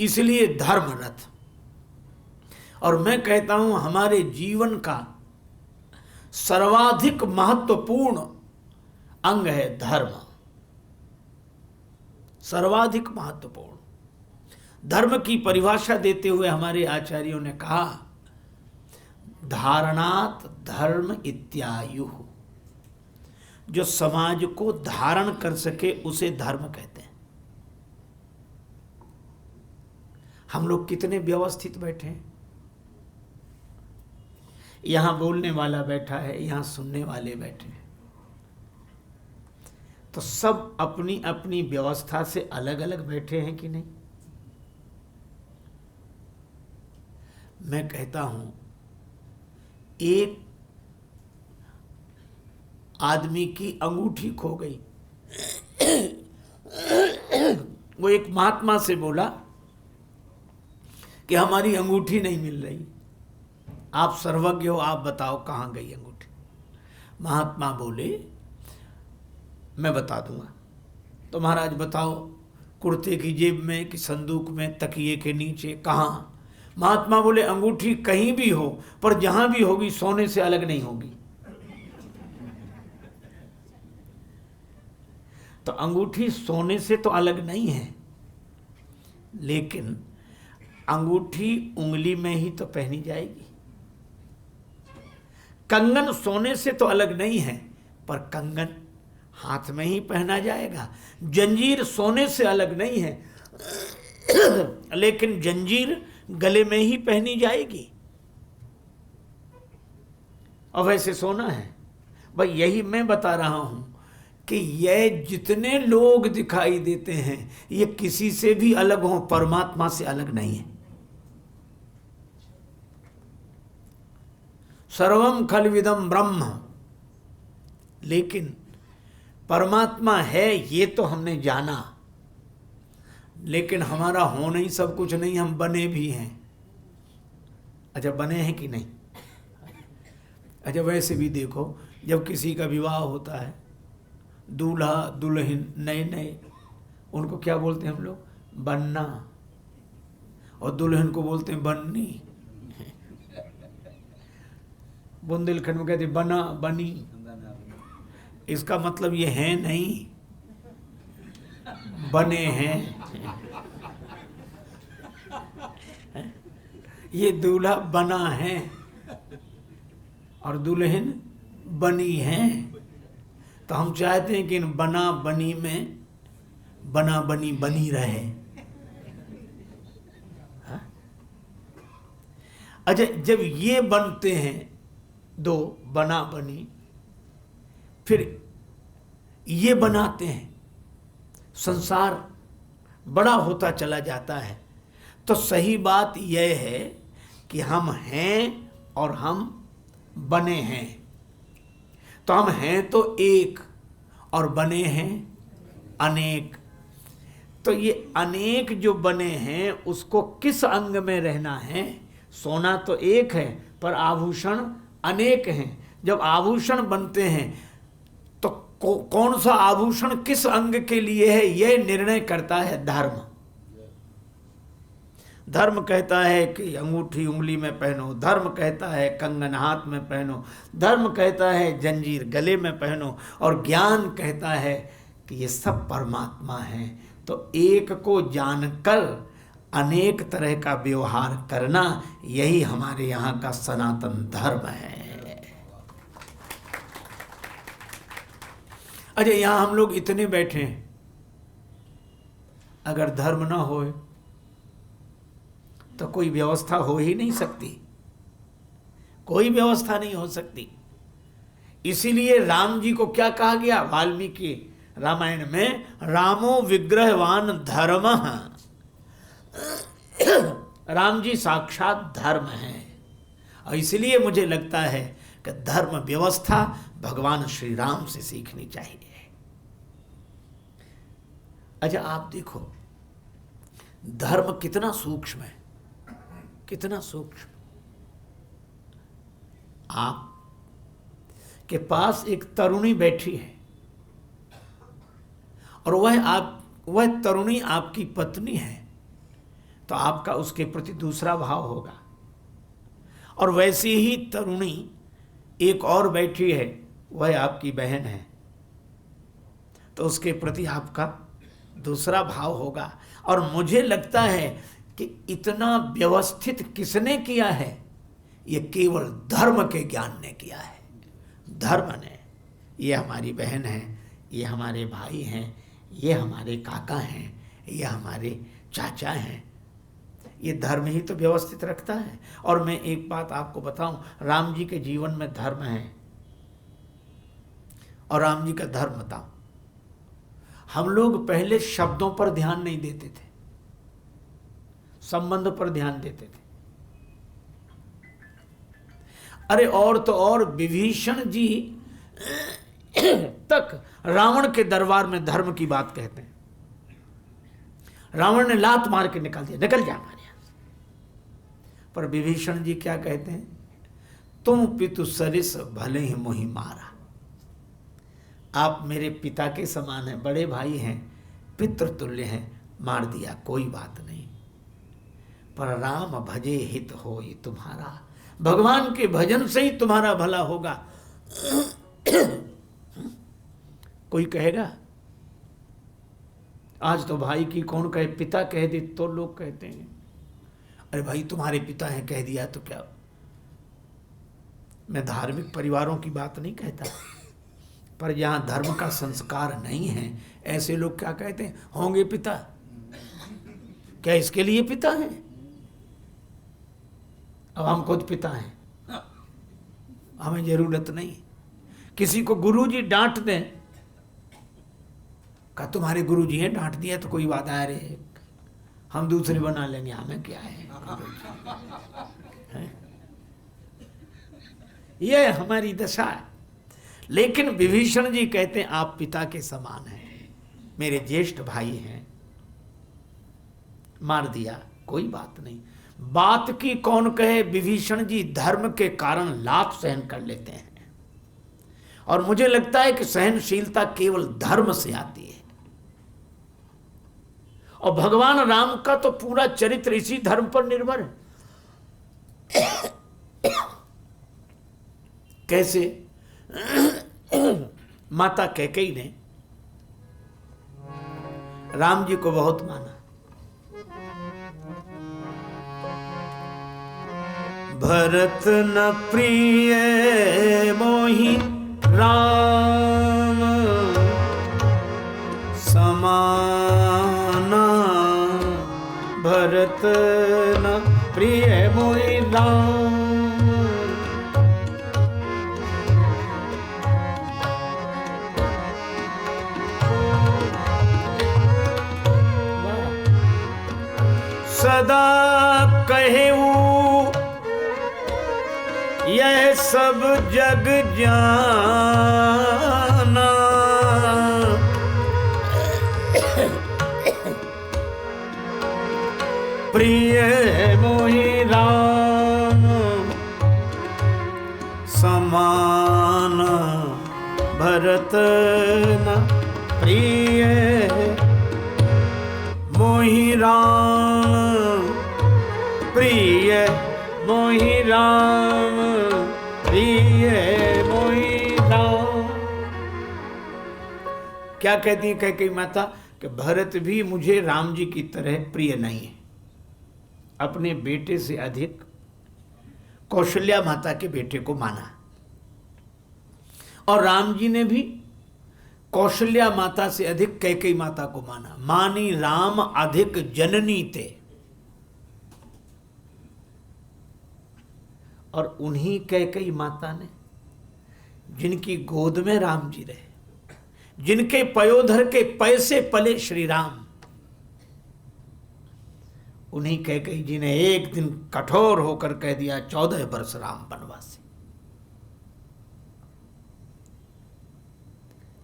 इसलिए धर्म रथ। और मैं कहता हूं हमारे जीवन का सर्वाधिक महत्वपूर्ण अंग है धर्म, सर्वाधिक महत्वपूर्ण। धर्म की परिभाषा देते हुए हमारे आचार्यों ने कहा, धारणात धर्म इत्यायु। जो समाज को धारण कर सके उसे धर्म कहते हैं। हम लोग कितने व्यवस्थित बैठे हैं, यहां बोलने वाला बैठा है, यहां सुनने वाले बैठे हैं, तो सब अपनी अपनी व्यवस्था से अलग अलग बैठे हैं कि नहीं? मैं कहता हूं एक आदमी की अंगूठी खो गई। वो एक महात्मा से बोला कि हमारी अंगूठी नहीं मिल रही, आप सर्वज्ञ हो, आप बताओ कहाँ गई अंगूठी। महात्मा बोले मैं बता दूंगा। तो महाराज बताओ, कुर्ते की जेब में कि संदूक में, तकिए के नीचे, कहाँ? महात्मा बोले अंगूठी कहीं भी हो, पर जहां भी होगी सोने से अलग नहीं होगी। तो अंगूठी सोने से तो अलग नहीं है, लेकिन अंगूठी उंगली में ही तो पहनी जाएगी। कंगन सोने से तो अलग नहीं है, पर कंगन हाथ में ही पहना जाएगा। जंजीर सोने से अलग नहीं है, लेकिन जंजीर गले में ही पहनी जाएगी। और वैसे सोना है भाई, यही मैं बता रहा हूं कि यह जितने लोग दिखाई देते हैं ये किसी से भी अलग हो, परमात्मा से अलग नहीं है। सर्वम खलविदम ब्रह्म, लेकिन परमात्मा है ये तो हमने जाना, लेकिन हमारा हो नहीं सब कुछ नहीं, हम बने भी हैं। अच्छा, बने हैं कि नहीं? अच्छा, वैसे भी देखो, जब किसी का विवाह होता है, दूल्हा दुल्हन नए नए, उनको क्या बोलते हैं हम लोग? बनना। और दुल्हन को बोलते हैं बननी। बुंदेलखंड में कहते बना बनी। इसका मतलब ये है नहीं, बने हैं। ये दूल्हा बना है और दुल्हन बनी है। तो हम चाहते हैं कि इन बना बनी में बना बनी बनी रहे। अच्छा, जब ये बनते हैं दो, बना बनी, फिर ये बनाते हैं, संसार बड़ा होता चला जाता है। तो सही बात यह है कि हम हैं और हम बने हैं। तो हम हैं तो एक और बने हैं अनेक। तो ये अनेक जो बने हैं उसको किस अंग में रहना है? सोना तो एक है पर आभूषण अनेक हैं। जब आभूषण बनते हैं तो कौन सा आभूषण किस अंग के लिए है यह निर्णय करता है धर्म। धर्म कहता है कि अंगूठी उंगली में पहनो, धर्म कहता है कंगन हाथ में पहनो, धर्म कहता है जंजीर गले में पहनो, और ज्ञान कहता है कि ये सब परमात्मा है। तो एक को जानकर अनेक तरह का व्यवहार करना, यही हमारे यहाँ का सनातन धर्म है। अच्छा, यहाँ हम लोग इतने बैठे हैं, अगर धर्म ना हो तो कोई व्यवस्था हो ही नहीं सकती, कोई व्यवस्था नहीं हो सकती। इसीलिए राम जी को क्या कहा गया वाल्मीकि रामायण में? रामो विग्रहवान धर्म। राम जी साक्षात धर्म है। और इसलिए मुझे लगता है कि धर्म व्यवस्था भगवान श्री राम से सीखनी चाहिए। अच्छा, आप देखो धर्म कितना सूक्ष्म है, कितना सूक्ष्म। आप के पास एक तरुणी बैठी है और वह तरुणी आपकी पत्नी है, तो तो आपका उसके प्रति दूसरा भाव होगा। और वैसी ही तरुणी एक और बैठी है, वह आपकी बहन है, तो उसके प्रति आपका दूसरा भाव होगा। और मुझे लगता है कि इतना व्यवस्थित किसने किया है? ये केवल धर्म के ज्ञान ने किया है, धर्म ने। ये हमारी बहन है, ये हमारे भाई हैं, ये हमारे काका हैं, ये हमारे चाचा हैं। ये धर्म ही तो व्यवस्थित रखता है। और मैं एक बात आपको बताऊं, राम जी के जीवन में धर्म है। और राम जी का धर्म बताऊं, हम लोग पहले शब्दों पर ध्यान नहीं देते थे, संबंध पर ध्यान देते थे। अरे और तो और विभीषण जी तक रावण के दरबार में धर्म की बात कहते हैं। रावण ने लात मार के निकाल दिया, निकल जा हमारे यहां से। पर विभीषण जी क्या कहते हैं? तुम पितु सरिस भले ही मोहि मारा। आप मेरे पिता के समान हैं, बड़े भाई हैं, पितृतुल्य हैं, मार दिया कोई बात नहीं। पर राम भजे हित होई तुम्हारा, भगवान के भजन से ही तुम्हारा भला होगा। कोई कहेगा, आज तो भाई की कौन कहे, पिता कह दे तो लोग कहते हैं अरे भाई तुम्हारे पिता हैं, कह दिया तो क्या। मैं धार्मिक परिवारों की बात नहीं कहता, पर जहां धर्म का संस्कार नहीं है, ऐसे लोग क्या कहते हैं, होंगे पिता, क्या इसके लिए पिता हैं? अब हम खुद पिता हैं, हमें जरूरत नहीं। किसी को गुरुजी डांट दें, का तुम्हारे गुरुजी हैं, डांट दिया तो कोई बात है, अरे हम दूसरे बना लेंगे, हमें क्या है? यह हमारी दशा है। लेकिन विभीषण जी कहते हैं आप पिता के समान हैं, मेरे ज्येष्ठ भाई हैं, मार दिया कोई बात नहीं। बात की कौन कहे, विभीषण जी धर्म के कारण लात सहन कर लेते हैं। और मुझे लगता है कि सहनशीलता केवल धर्म से आती है। और भगवान राम का तो पूरा चरित्र इसी धर्म पर निर्भर है। कैसे? माता कैकेयी ने राम जी को बहुत माना। भरत न प्रिय मोहि राम समाना, भरत न प्रिय मोहि राम। सदा कहूँ यह सब जग जाना, प्रिय मोहि राम समान, भरत न प्रिय मोहि राम, प्रिय मोहि राम, प्रिय मोहि राम। क्या कहती है कैकेयी माता कि भरत भी मुझे राम जी की तरह प्रिय नहीं है। अपने बेटे से अधिक कौशल्या माता के बेटे को माना, और राम जी ने भी कौशल्या माता से अधिक कैकेयी माता को माना। मानी राम अधिक जननी ते, और उन्हीं कैकेयी माता ने जिनकी गोद में राम जी रहे, जिनके पयोधर के पैसे पले श्री राम, उन्हीं कैकेयी जी ने एक दिन कठोर होकर कह दिया 14 वर्ष राम वनवासी।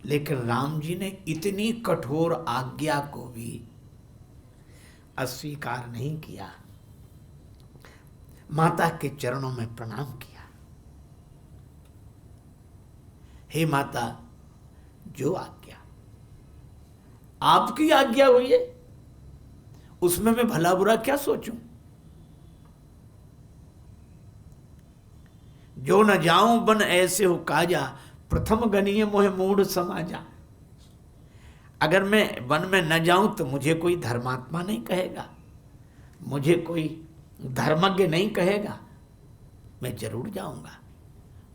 लेकिन राम जी ने इतनी कठोर आज्ञा को भी अस्वीकार नहीं किया, माता के चरणों में प्रणाम किया। हे माता, जो आज्ञा आपकी आज्ञा हुई है उसमें मैं भला बुरा क्या सोचूं? जो न जाऊं बन ऐसे हो काजा, प्रथम गनीय मोह मूढ़ समाजा। अगर मैं वन में न जाऊं तो मुझे कोई धर्मात्मा नहीं कहेगा, मुझे कोई धर्मज्ञ नहीं कहेगा, मैं जरूर जाऊंगा।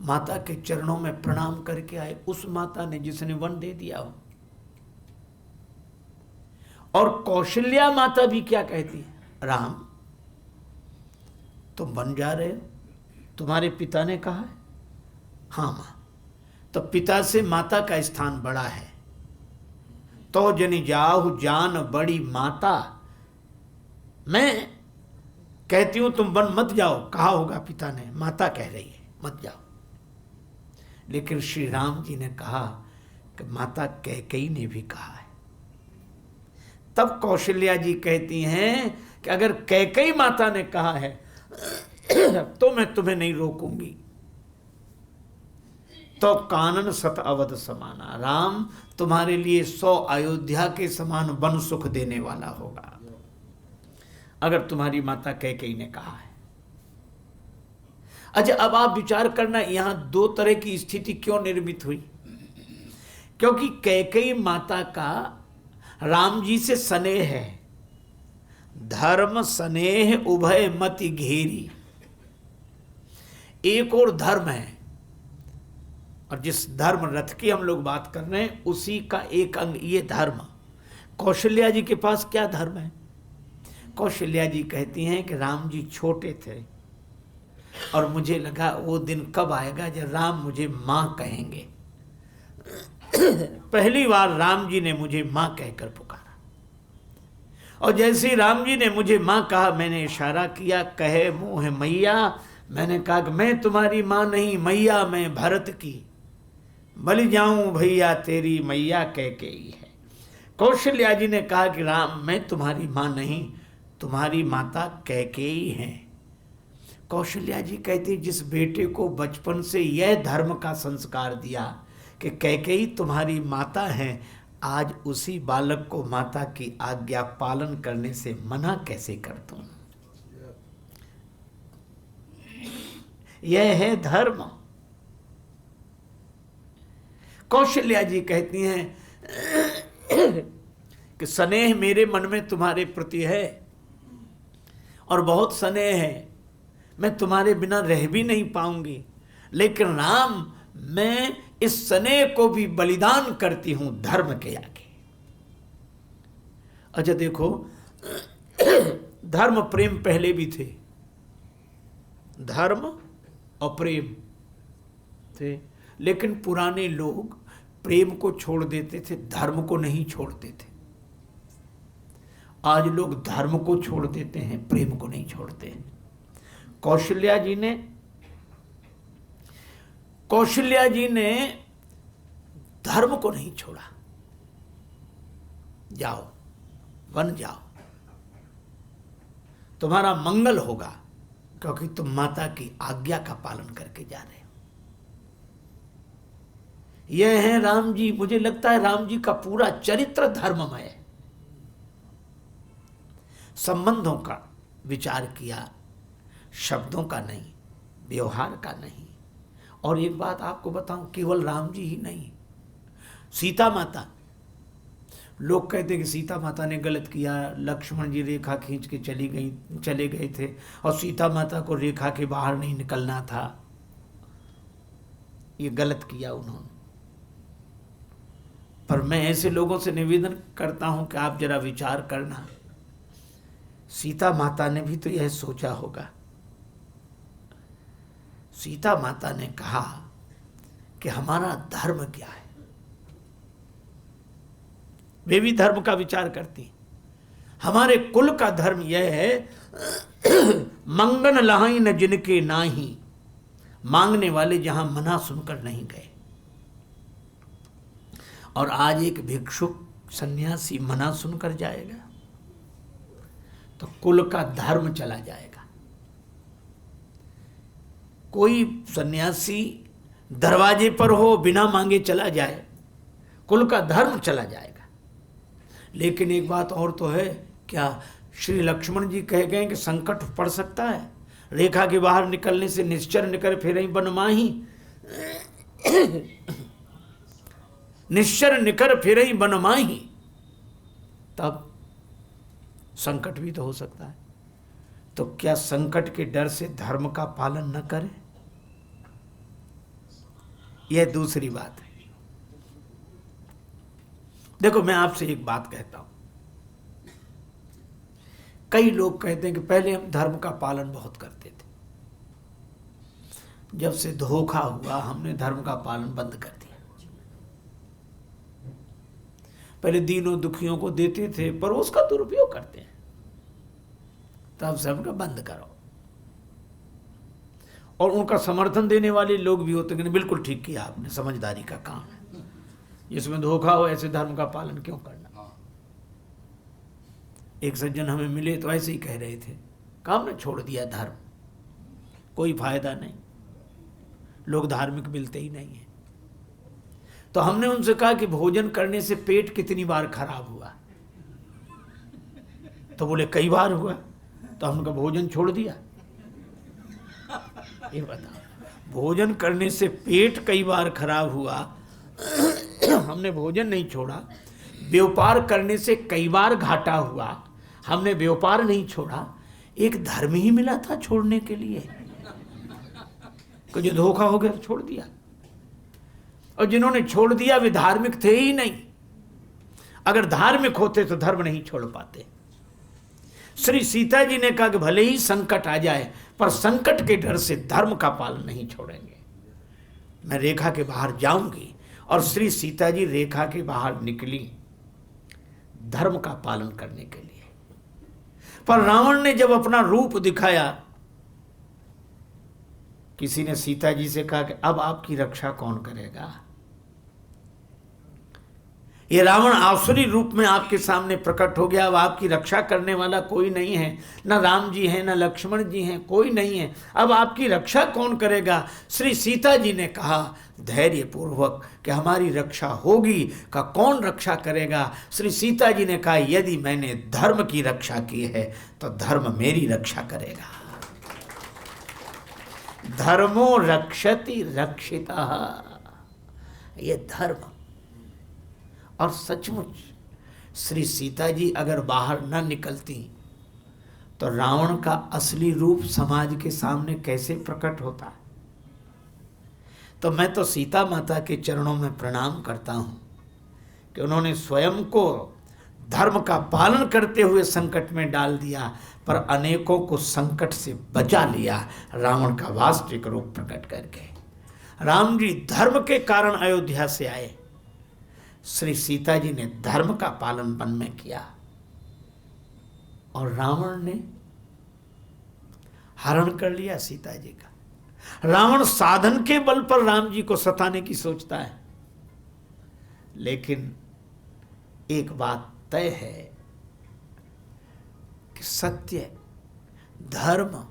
माता के चरणों में प्रणाम करके आए, उस माता ने जिसने वन दे दिया हो। और कौशल्या माता भी क्या कहती है, राम तुम वन जा रहे हो, तुम्हारे पिता ने कहा है? हाँ मां। तो पिता से माता का स्थान बड़ा है। तो जनि जाहु जान बड़ी माता, मैं कहती हूं तुम वन मत जाओ, कहा होगा पिता ने, माता कह रही है मत जाओ। लेकिन श्री राम जी ने कहा कि माता कैकेयी ने भी कहा है। तब कौशल्या जी कहती हैं कि अगर कैकेयी माता ने कहा है तो मैं तुम्हें नहीं रोकूंगी। तो कानन सत अवध समाना, राम तुम्हारे लिए 100 अयोध्या के समान वन सुख देने वाला होगा, अगर तुम्हारी माता कैकेयी ने कहा है। अच्छा, अब आप विचार करना, यहां 2 तरह की स्थिति क्यों निर्मित हुई? क्योंकि कैकेयी माता का राम जी से स्नेह है, धर्म स्नेह उभय मति घेरी। एक और धर्म है, और जिस धर्म रथ की हम लोग बात कर रहे हैं उसी का एक अंग ये धर्म। कौशल्या जी के पास क्या धर्म है? कौशल्या जी कहती हैं कि राम जी छोटे थे और मुझे लगा वो दिन कब आएगा जब राम मुझे मां कहेंगे। पहली बार राम जी ने मुझे मां कहकर पुकारा, और जैसे ही राम जी ने मुझे मां कहा, मैंने इशारा किया, कहे मुँह मैया। मैंने कहा कि मैं तुम्हारी मां नहीं, मैया मैं भरत की, बलि जाऊं भैया तेरी मैया कैकेयी है। कौशल्या जी ने कहा कि राम मैं तुम्हारी मां नहीं, तुम्हारी माता कैकेयी है। कौशल्या जी कहती, जिस बेटे को बचपन से यह धर्म का संस्कार दिया कि कैकेयी तुम्हारी माता है, आज उसी बालक को माता की आज्ञा पालन करने से मना कैसे कर दूं? यह है धर्म। कौशल्या जी कहती हैं कि स्नेह मेरे मन में तुम्हारे प्रति है और बहुत स्नेह है, मैं तुम्हारे बिना रह भी नहीं पाऊंगी, लेकिन राम मैं इस स्नेह को भी बलिदान करती हूं धर्म के आगे। अच्छा देखो, धर्म प्रेम पहले भी थे, धर्म और प्रेम थे, लेकिन पुराने लोग प्रेम को छोड़ देते थे, धर्म को नहीं छोड़ते थे। आज लोग धर्म को छोड़ देते हैं, प्रेम को नहीं छोड़ते हैं। कौशल्या जी ने धर्म को नहीं छोड़ा। जाओ, वन जाओ, तुम्हारा मंगल होगा, क्योंकि तुम माता की आज्ञा का पालन करके जा रहे हो। यह है राम जी। मुझे लगता है राम जी का पूरा चरित्र धर्ममय है। संबंधों का विचार किया, शब्दों का नहीं, व्यवहार का नहीं। और एक बात आपको बताऊं, केवल राम जी ही नहीं, सीता माता, लोग कहते हैं कि सीता माता ने गलत किया, लक्ष्मण जी रेखा खींच के चले गए थे और सीता माता को रेखा के बाहर नहीं निकलना था, ये गलत किया उन्होंने। पर मैं ऐसे लोगों से निवेदन करता हूं कि आप जरा विचार करना, सीता माता ने भी तो यह सोचा होगा। सीता माता ने कहा कि हमारा धर्म क्या है। वे भी धर्म का विचार करती। हमारे कुल का धर्म यह है, मंगन लहाई न जिनके नाही, मांगने वाले जहां मना सुनकर नहीं गए। और आज एक भिक्षुक सन्यासी मना सुनकर जाएगा तो कुल का धर्म चला जाएगा। कोई सन्यासी दरवाजे पर हो, बिना मांगे चला जाए, कुल का धर्म चला जाएगा। लेकिन एक बात और तो है, क्या श्री लक्ष्मण जी कह गए कि संकट पड़ सकता है, रेखा के बाहर निकलने से निश्चर निकर फिर ही बनमाही, निश्चर निकर फिर ही बनमाही, तब संकट भी तो हो सकता है। तो क्या संकट के डर से धर्म का पालन न करें? यह दूसरी बात है। देखो मैं आपसे एक बात कहता हूं, कई लोग कहते हैं कि पहले हम धर्म का पालन बहुत करते थे, जब से धोखा हुआ हमने धर्म का पालन बंद कर दिया। पहले दीनों दुखियों को देते थे पर उसका दुरुपयोग करते हैं, तब से हमका बंद करो। और उनका समर्थन देने वाले लोग भी होते हैं कि बिल्कुल ठीक किया आपने, समझदारी का काम है, जिसमें धोखा हो ऐसे धर्म का पालन क्यों करना। एक सज्जन हमें मिले तो ऐसे ही कह रहे थे, काम ने छोड़ दिया धर्म, कोई फायदा नहीं, लोग धार्मिक मिलते ही नहीं है। तो हमने उनसे कहा कि भोजन करने से पेट कितनी बार खराब हुआ? तो बोले कई बार हुआ। तो हमने कहा भोजन छोड़ दिया? ये बताओ, भोजन करने से पेट कई बार खराब हुआ, हमने भोजन नहीं छोड़ा। व्यापार करने से कई बार घाटा हुआ, हमने व्यापार नहीं छोड़ा। एक धर्म ही मिला था छोड़ने के लिए, जो धोखा हो गया छोड़ दिया। और जिन्होंने छोड़ दिया वे धार्मिक थे ही नहीं। अगर धार्मिक होते तो धर्म नहीं छोड़ पाते। श्री सीता जी ने कहा कि भले ही संकट आ जाए पर संकट के डर से धर्म का पालन नहीं छोड़ेंगे। मैं रेखा के बाहर जाऊंगी। और श्री सीता जी रेखा के बाहर निकली धर्म का पालन करने के लिए। पर रावण ने जब अपना रूप दिखाया, किसी ने सीता जी से कहा कि अब आपकी रक्षा कौन करेगा? ये रावण आसुरी रूप में आपके सामने प्रकट हो गया, अब आपकी रक्षा करने वाला कोई नहीं है, न राम जी हैं न लक्ष्मण जी हैं, कोई नहीं है, अब आपकी रक्षा कौन करेगा? श्री सीता जी ने कहा धैर्य पूर्वक कि हमारी रक्षा होगी। का कौन रक्षा करेगा? श्री सीता जी ने कहा यदि मैंने धर्म की रक्षा की है तो धर्म मेरी रक्षा करेगा। धर्मो रक्षति रक्षितः, ये धर्म। और सचमुच श्री सीता जी अगर बाहर न निकलती तो रावण का असली रूप समाज के सामने कैसे प्रकट होता। तो मैं तो सीता माता के चरणों में प्रणाम करता हूं कि उन्होंने स्वयं को धर्म का पालन करते हुए संकट में डाल दिया, पर अनेकों को संकट से बचा लिया रावण का वास्तविक रूप प्रकट करके। राम जी धर्म के कारण अयोध्या से आए, श्री सीता जी ने धर्म का पालन वन में किया और रावण ने हरण कर लिया सीता जी का। रावण साधन के बल पर राम जी को सताने की सोचता है, लेकिन एक बात तय है कि सत्य धर्म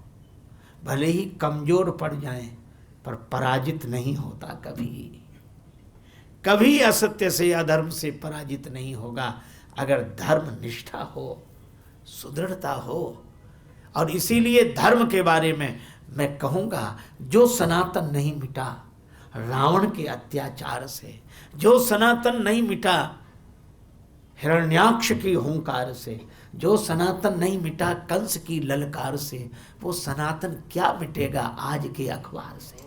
भले ही कमजोर पड़ जाए पर पराजित नहीं होता। कभी कभी असत्य से या धर्म से पराजित नहीं होगा अगर धर्म निष्ठा हो, सुदृढ़ता हो। और इसीलिए धर्म के बारे में मैं कहूँगा, जो सनातन नहीं मिटा रावण के अत्याचार से, जो सनातन नहीं मिटा हिरण्याक्ष की हुंकार से, जो सनातन नहीं मिटा कंस की ललकार से, वो सनातन क्या मिटेगा आज के अखबार से।